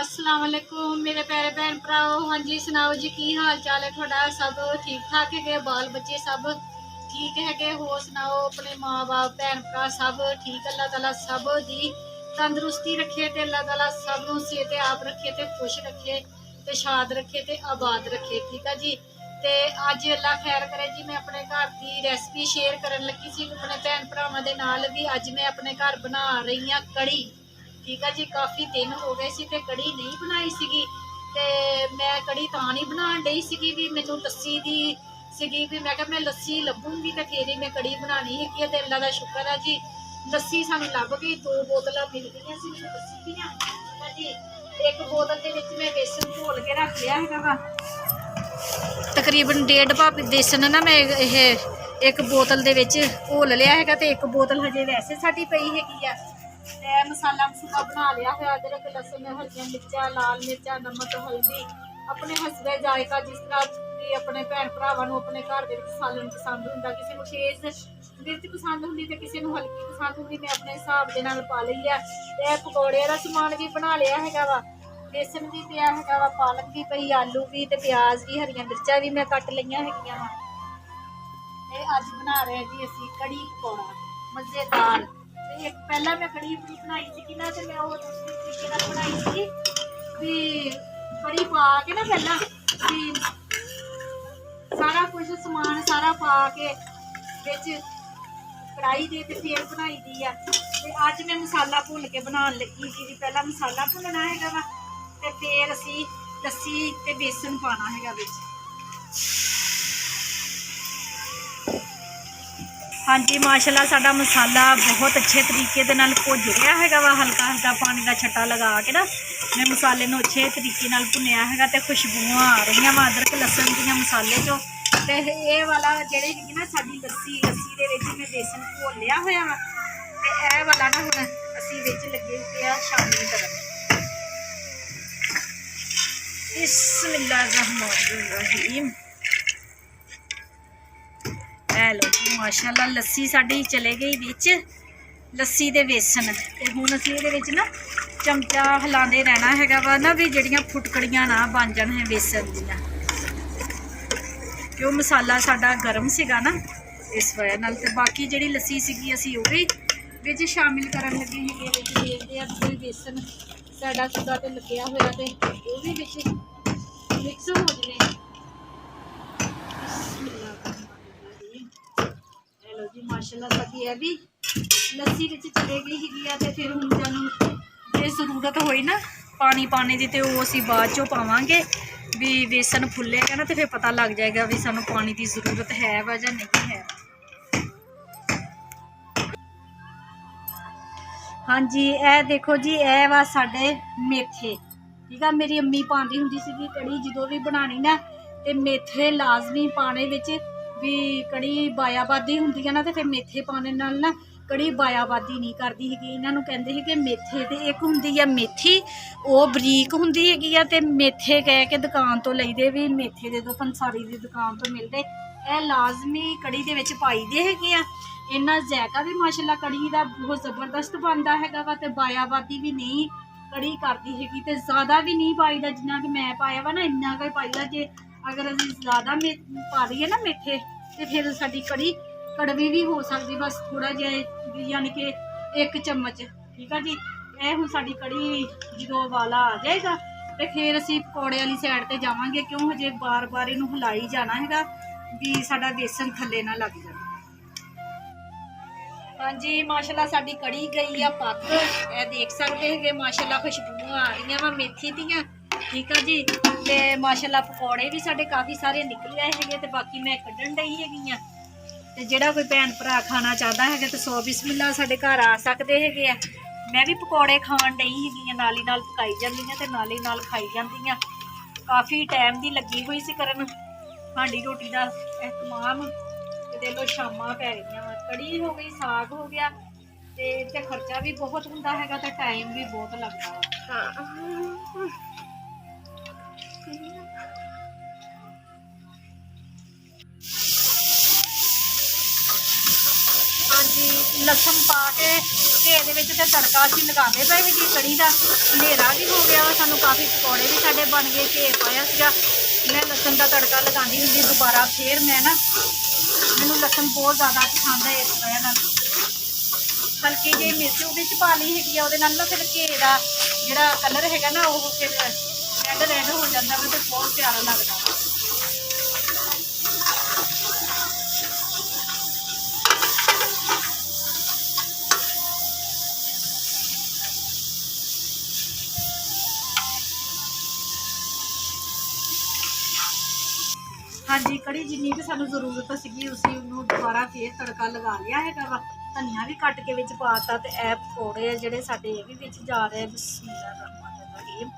अस्सलाम वालेकुम मेरे प्यारे भैन भराओ। हाँ जी सुनाओ जी की हाल चाल है थोड़ा? सब ठीक ठाक है? बाल बच्चे सब ठीक है? हो सुनाओ अपने माँ बाप भैन भरा सब ठीक? अल्लाह ताला सब दी तंदुरुस्ती रखे ते अल्लाह ताला सब सेहत आप रखे ते खुश रखे ते शाद रखे ते आबाद रखे। ठीक है जी। ते अज अल्लाह खैर करे जी मैं अपने घर की रेसिपी शेयर करन लगी सी अपने भैन भरावां दे नाल भी। अज मैं अपने घर बना रही हाँ कड़ी। ठीक है जी। काफ़ी दिन हो गए सी ते कड़ी नहीं बनाई सीगी ते मैं कड़ी तां नहीं बनान डई सीगी भी मैनू लस्सी दी सीगी भी मैं मैं लस्सी लभूंगी तो फिर ही मैं कड़ी बनानी है ते अल्लाह दा शुक्र है जी लस्सी सानू लभ गई। 2 बोतलां मिल गई सी मैनू लस्सी दियां। ठीक है जी। एक बोतल दे विच मैं बेसन घोल के रख लिया है वा तकरीबन 1.5 भाप बेसन ना मैं एक बोतल दे विच घोल लिया है ते एक बोतल हजे वैसे साडी पई हैगी आ। मसाला मसूला बना लिया है अदरक लहसुन हरियां मिर्चा लाल मिर्चा नमक हल्दी अपने हसबे जायका जिस तरह भी अपने भैन भरावां नूं अपने घर दे विच सालन पसंद हुंदा। किसी नूं तेज मिर्च पसंद हुंदी ते किसी नूं हल्की पसंद हुंदी। मैं अपने हिसाब दे नाल पा लई है। ते पकौड़े दा समान भी बना लिया हैगा वा बेसन भी पिया हैगा वा पालक भी पई आलू भी ते प्याज भी हरियां मिर्चा भी मैं कट लईआं हैगियां वा। ते अज बना रहे जी असीं कड़ी पकौड़ा मज़ेदार। एक पहला मैं कड़ी अपनी बनाई थी ना तो मैं वो दूसरे तरीके नाल बनाई थी भी कड़ी पा के ना पहला भी सारा कुछ समान सारा पा के बिच कढ़ाई दे ते फिर बनाई दी है। ते अज मैं मसाला भुन के बनाने लगी थी। पहला मसाला भुनना है वा ते फिर असी लस्सी ते बेसन पाना है बिच। हाँ जी माशाल्लाह साडा मसाला बहुत अच्छे तरीके दे नाल भुज गया है वा। हल्का हल्का पानी का छट्टा लगा के ना मैं मसाले नूं अच्छे तरीके नाल भुनिया है ते खुशबुआं आ रही अदरक लसन दियां मसाले चों। ते ये वाला जिहड़ी हैगी ना साडी लस्सी दे विच मैं बेसन घोल लिया होया वा ते ए वाला ना हुण असीं विच लगे हुए आ शामिल करन। बिस्मिल्लाहिर्रहमानिर्रहीम। लो जी माशाल्लाह लस्सी साडी चले गई बिच लस्सी दे बेसन ते हुण असीं इहदे विच ना चमचा हिलांदे रहना हैगा वा ना भी जिहड़ियां फुटकड़ियां ना बन जाण बेसन दियां क्यों मसाला साडा गर्म सीगा ना इस वजह नाल। ते बाकी जिहड़ी लस्सी सीगी असीं ओह भी विच शामिल करन लगे हैगे। विच देखदे आ कि बेसन साडा सुधा ते लग्गिया होया ते ओह भी विच मिक्स हो जवे। लो जी माशाल्लाह साडी है भी लस्सी विच चले गई हैगी आ ते फिर हुण जानू जे जरूरत होई ना पानी पाने दी ते ओह असीं बाद चों पावांगे भी बेसन फुल्लेगा ना तो फिर पता लग जाएगा भी सानू पानी की जरूरत है वा जां नहीं है। हाँ जी ए देखो जी ए वा साडे मेथे। ठीक है मेरी अम्मी पांदी हुंदी सीगी कड़ी जदों भी बनानी ना ते मेथे लाजमी पाने विच भी कड़ी बायाबादी हुंदी है ना तो फिर मेथे पाने नाल ना कड़ी बायाबादी नहीं करती हैगी। इन्हां नूं कहंदे हैगे मेथे। ते एक हुंदी है मेथी वो बरीक हुंदी हैगी आ ते मेथे कह के दुकान तो लईदे भी मेथे दे दो पंसारी दी दुकान तो मिलदे। ए लाजमी कड़ी दे विच पाई दे हैगे आ। इन्ना जायका भी माशाल्लाह कड़ी दा बहुत ज़बरदस्त बनदा हैगा वा ते बायाबादी भी नहीं कड़ी करदी हैगी ते ज़्यादा भी नहीं पाईदा जिन्ना कि मैं पाया वा ना इन्ना गै पाईदा। जे अगर असीं ज़्यादा पा दईए ना मेथे तो फिर साडी कड़ी कड़वी भी हो सकती। बस थोड़ा जिहा यानी कि 1 चम्मच। ठीक है जी। ये हुण साडी कड़ी जो वाला आ जाएगा तो फिर असीं पकौड़े वाली साइड ते जावांगे क्यों हजे बार बार इनू हिलाई जाना हैगा भी साडा बेसन थल्ले ना लग जाए। हाँ जी माशाल्लाह साडी कड़ी गई आ पक। ए देख सकते हैं माशाल्लाह खुशबू आ रही वा मेथी दियां। ठीक है जी। ते माशाल्लाह पकौड़े भी साडे काफ़ी सारे निकले हैगे ते बाकी मैं कड्ढन डई हैगी आ। ते जिहड़ा कोई भैन भरा खाना चाहता है तो 100 बिस्मिल्ला साडे घर आ सकते हैगे आ। मैं भी पकौड़े खाण डई हैगी नाली नाल पकाई जांदी ते नाली नाल खाई जांदी। काफ़ी टाइम दी लगी हुई सी करन हांडी रोटी दा एहतमाम ते लो शामां पै गईयां वा। कड़ी हो गई साग हो गया ते इत्थे खर्चा भी बहुत हुंदा हैगा ते टाइम भी बहुत लगदा वा। हाँ जी लसन पा के घे दे विच ते तड़का असीं लगांदे पए हैगे कड़ी दा। हनेरा भी हो गया वा सानू ਕਾਫੀ ਪਕੌੜੇ ਵੀ ਸਾਡੇ ਬਣ ਗਏ। ਘੇ ਪਾਇਆ ਸੀਗਾ। ਮੈਂ ਲਸਣ ਦਾ ਤੜਕਾ ਲਗਾਉਂਦੀ ਹੁੰਦੀ ਦੁਬਾਰਾ, ਫਿਰ ਮੈਂ ਨਾ ਮੈਨੂੰ ਲਸਣ ਬਹੁਤ ਜ਼ਿਆਦਾ ਪਸੰਦ ਹੈ, ਇਸ ਵਜ੍ਹਾ ਨਾਲ ਹਲਕੀ ਜਿਹੀ ਮਿਰਚ ਉਹ ਵਿੱਚ ਪਾ ਲਈ ਹੈਗੀ ਆ। ਉਹਦੇ ਨਾਲ ਨਾ ਫਿਰ ਘੇ ਦਾ ਜਿਹੜਾ ਕਲਰ ਹੈਗਾ ਨਾ ਉਹ ਫਿਰ ਰੈੱਡ ਹੋ ਜਾਂਦਾ ਵਾ, ਤੇ ਬਹੁਤ ਪਿਆਰਾ ਲੱਗਦਾ ਵਾ। ਹਾਂਜੀ, कड़ी जिन्नी भी सानू जरूरत सीगी उसी ਉਹਨੂੰ ਦੁਬਾਰਾ ਫੇਰ ਤੜਕਾ ਲਗਾ ਲਿਆ ਹੈਗਾ ਵਾ। ਧਨੀਆ ਵੀ ਕੱਟ ਕੇ ਵਿੱਚ ਪਾਤਾ, ਤੇ ਇਹ ਪਕੌੜੇ ਜਿਹੜੇ ਸਾਡੇ ਇਹ ਵੀ ਵਿੱਚ ਜਾ ਰਹੇ। ਬਿਸਮਿल्लाह-रहमान-रहीम।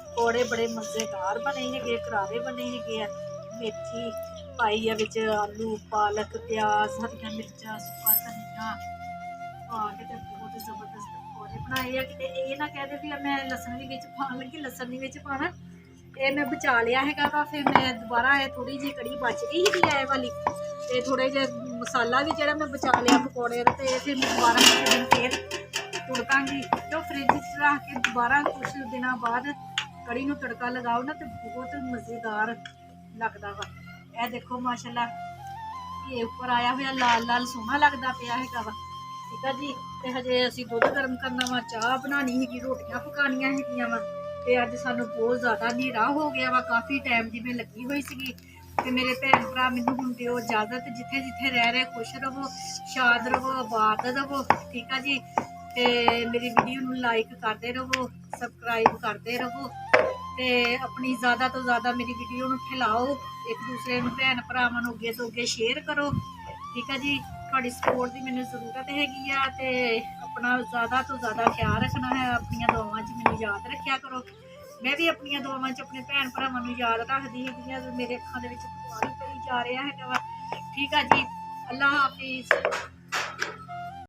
ਪਕੌੜੇ ਬੜੇ ਮਜ਼ੇਦਾਰ ਬਣੇ ਹੈਗੇ, ਕਰਾਰੇ ਬਣੇ ਹੈਗੇ ਆ। ਮੇਥੀ ਪਾਈ ਆ ਵਿੱਚ, ਆਲੂ, ਪਾਲਕ, ਪਿਆਜ਼, ਹਰੀਆਂ ਮਿਰਚਾਂ, ਸੁੱਕਾ ਧਨੀਆ ਪਾ ਕੇ ਤੇ ਬਹੁਤ ਜ਼ਬਰਦਸਤ ਪਕੌੜੇ ਬਣਾਏ ਆ। ਕਿਤੇ ਇਹ ਨਾ ਕਹਿ ਦੇ ਵੀ ਮੈਂ ਲਸਣ ਵੀ ਵਿੱਚ ਪਾਉਣ ਲੱਗੀ, ਲਸਣ ਨਹੀਂ ਵਿੱਚ ਪਾਉਣਾ। ਇਹ ਮੈਂ ਬਚਾ ਲਿਆ ਹੈਗਾ ਵਾ। ਫਿਰ ਮੈਂ ਦੁਬਾਰਾ ਇਹ ਥੋੜੀ ਜਿਹੀ ਕੜੀ ਬਚ ਗਈ ਸੀਗੀ ਇਹ ਵਾਲੀ, ਤੇ ਥੋੜੇ ਜਿਹੇ ਮਸਾਲਾ ਵੀ ਜਿਹੜਾ ਮੈਂ ਬਚਾ ਲਿਆ ਪਕੌੜੇ ਦਾ, ਤੇ ਫਿਰ ਮੈਂ ਦੁਬਾਰਾ ਕਿਸੇ ਦਿਨ ਫਿਰ ਤੁੜਕਾਂਗੀ। ਤੇ ਉਹ ਫਰਿੱਜ 'ਚ ਰੱਖ ਕੇ ਦੁਬਾਰਾ ਕੁਛ ਦਿਨਾਂ ਬਾਅਦ ਕੜੀ ਨੂੰ ਤੜਕਾ ਲਗਾਓ ਨਾ, ਤੇ ਬਹੁਤ ਮਜ਼ੇਦਾਰ ਲੱਗਦਾ ਵਾ। ਇਹ ਦੇਖੋ ਮਾਸ਼ਾਅੱਲਾ ਇਹ ਉੱਪਰ ਆਇਆ ਹੋਇਆ ਲਾਲ ਲਾਲ ਸੋਹਣਾ ਲੱਗਦਾ ਪਿਆ ਹੈਗਾ ਵਾ। ਠੀਕ ਆ ਜੀ। ਤੇ ਹਜੇ ਅਸੀਂ ਦੁੱਧ ਗਰਮ ਕਰਨਾ ਵਾ, ਚਾਹ ਬਣਾਉਣੀ ਹੈਗੀ, ਰੋਟੀਆਂ ਪਕਾਉਣੀਆਂ ਹੈਗੀਆਂ ਵਾ। ਤੇ ਅੱਜ ਸਾਨੂੰ ਬਹੁਤ ਜ਼ਿਆਦਾ ਹਨੇਰਾ ਹੋ ਗਿਆ ਵਾ, ਕਾਫੀ ਟਾਈਮ ਦੀ ਮੈਂ ਲੱਗੀ ਹੋਈ ਸੀਗੀ। ਤੇ ਮੇਰੇ ਭੈਣ ਭਰਾ ਮੈਨੂੰ ਹੁਣ ਦਿਓ ਇਜਾਜ਼ਤ, ਜਿੱਥੇ ਜਿੱਥੇ ਰਹਿ ਰਹੇ ਖੁਸ਼ ਰਹੋ, ਸ਼ਾਦ ਰਹੋ, ਆਬਾਦ ਰਹੋ। ਠੀਕ ਆ ਜੀ। ਤੇ ਮੇਰੀ ਵੀਡੀਓ ਨੂੰ ਲਾਈਕ ਕਰਦੇ ਰਹੋ, ਸਬਸਕ੍ਰਾਈਬ ਕਰਦੇ ਰਹੋ, ਤੇ ਆਪਣੀ ਜ਼ਿਆਦਾ ਤੋਂ ਜ਼ਿਆਦਾ ਮੇਰੀ ਵੀਡੀਓ ਨੂੰ ਫੈਲਾਓ, ਇੱਕ ਦੂਸਰੇ ਨੂੰ ਭੈਣ ਭਰਾਵਾਂ ਨੂੰ ਅੱਗੇ ਤੋਂ ਅੱਗੇ ਸ਼ੇਅਰ ਕਰੋ। ਠੀਕ ਆ ਜੀ। ਤੁਹਾਡੀ ਸਪੋਰਟ ਦੀ ਮੈਨੂੰ ਜ਼ਰੂਰਤ ਹੈਗੀ ਆ, ਤੇ ਆਪਣਾ ਜ਼ਿਆਦਾ ਤੋਂ ਜ਼ਿਆਦਾ ਖਿਆਲ ਰੱਖਣਾ ਹੈ। ਆਪਣੀਆਂ ਦੁਆਵਾਂ 'ਚ ਮੈਨੂੰ ਯਾਦ ਰੱਖਿਆ ਕਰੋ। ਮੈਂ ਵੀ ਆਪਣੀਆਂ ਦੁਆਵਾਂ 'ਚ ਆਪਣੇ ਭੈਣ ਭਰਾਵਾਂ ਨੂੰ ਯਾਦ ਰੱਖਦੀ ਹੈਗੀ ਆ। ਮੇਰੇ ਅੱਖਾਂ ਦੇ ਵਿੱਚ ਪਾਣੀ ਪਈ ਜਾ ਰਿਹਾ ਹੈਗਾ ਵਾ। ਠੀਕ ਆ ਜੀ। ਅੱਲਾ ਹਾਫਿਜ਼।